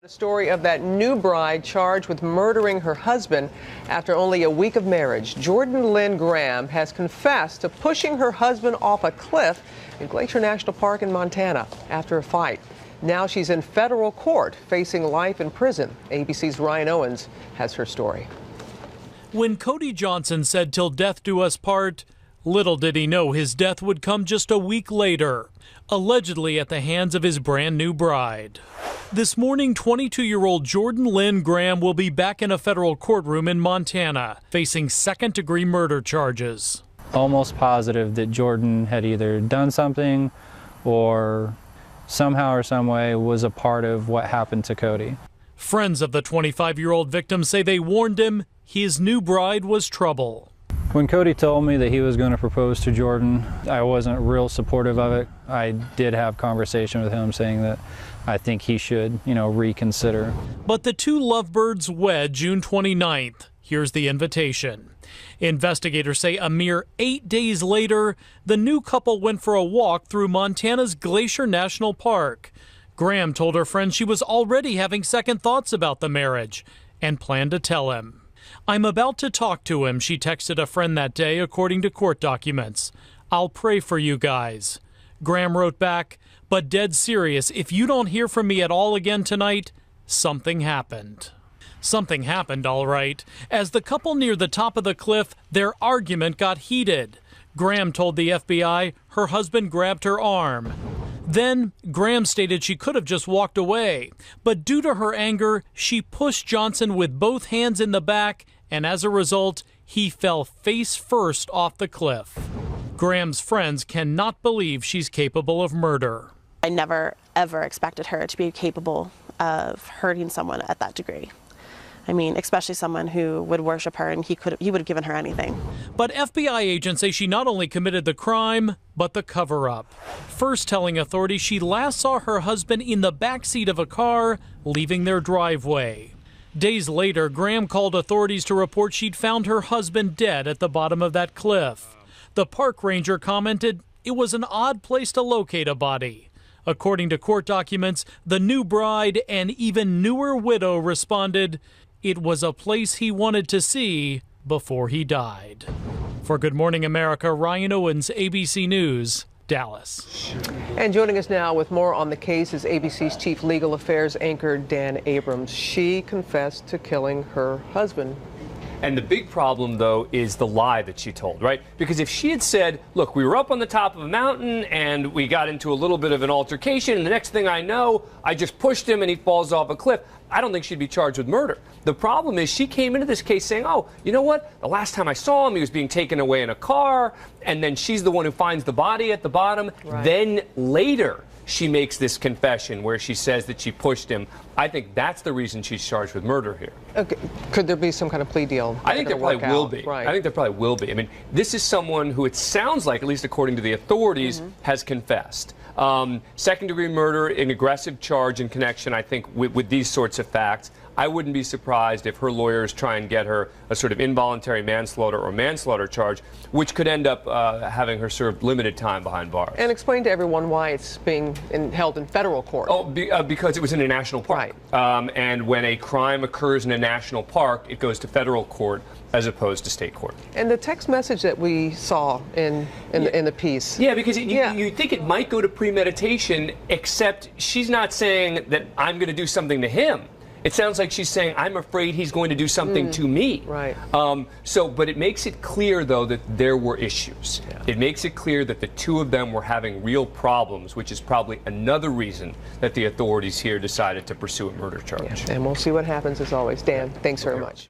The story of that new bride charged with murdering her husband after only a week of marriage. Linn Graham has confessed to pushing her husband off a cliff in Glacier National Park in Montana after a fight. Now she's in federal court facing life in prison. ABC's Ryan Owens has her story. When Cody Johnson said "till death do us part," little did he know his death would come just a week later, allegedly at the hands of his brand new bride. This morning, 22-year-old Linn Graham will be back in a federal courtroom in Montana, facing second-degree murder charges. Almost positive that Jordan had either done something or somehow or some way was a part of what happened to Cody. Friends of the 25-year-old victim say they warned him his new bride was trouble. When Cody told me that he was going to propose to Jordan, I wasn't real supportive of it. I did have conversation with him saying that I think he should, reconsider. But the two lovebirds wed June 29th. Here's the invitation. Investigators say a mere 8 days later, the new couple went for a walk through Montana's Glacier National Park. Graham told her friends she was already having second thoughts about the marriage and planned to tell him. "I'm about to talk to him," she texted a friend that day, according to court documents. "I'll pray for you guys." Graham wrote back, "But dead serious, if you don't hear from me at all again tonight, something happened." Something happened, all right. As the couple neared the top of the cliff, their argument got heated. Graham told the FBI her husband grabbed her arm. Then, Graham stated she could have just walked away, but due to her anger, she pushed Johnson with both hands in the back, and as a result, he fell face first off the cliff. Graham's friends cannot believe she's capable of murder. I never, ever expected her to be capable of hurting someone at that degree. I mean, especially someone who would worship her, and he would have given her anything. But FBI agents say she not only committed the crime, but the cover-up. First telling authorities she last saw her husband in the backseat of a car leaving their driveway. Days later, Graham called authorities to report she'd found her husband dead at the bottom of that cliff. The park ranger commented it was an odd place to locate a body. According to court documents, the new bride and even newer widow responded, it was a place he wanted to see before he died. For Good Morning America, Ryan Owens, ABC News, Dallas. And joining us now with more on the case is ABC's chief legal affairs anchor, Dan Abrams. She confessed to killing her husband. And the big problem, though, is the lie that she told, right? Because if she had said, look, we were up on the top of a mountain and we got into a little bit of an altercation, and the next thing I know, I just pushed him and he falls off a cliff, I don't think she'd be charged with murder. The problem is she came into this case saying, oh, you know what? The last time I saw him, he was being taken away in a car, and then she's the one who finds the body at the bottom. Right. Then later, she makes this confession where she says that she pushed him. I think that's the reason she's charged with murder here. Okay. Could there be some kind of plea deal? I think there probably will be. Right. I think there probably will be. I mean, this is someone who it sounds like, at least according to the authorities, has confessed. Second-degree murder, an aggressive charge in connection, I think, with these sorts of facts. I wouldn't be surprised if her lawyers try and get her a sort of involuntary manslaughter or manslaughter charge, which could end up having her served limited time behind bars. And explain to everyone why it's being held in federal court. Oh, because it was in a national park. Right. And when a crime occurs in a national park, it goes to federal court as opposed to state court. And the text message that we saw in the piece. Yeah, because you think it might go to premeditation, except she's not saying that I'm going to do something to him. It sounds like she's saying, I'm afraid he's going to do something to me. Right. But it makes it clear, though, that there were issues. Yeah. It makes it clear that the two of them were having real problems, which is probably another reason that the authorities here decided to pursue a murder charge. Yeah. And we'll see what happens, as always. Dan, thanks very much.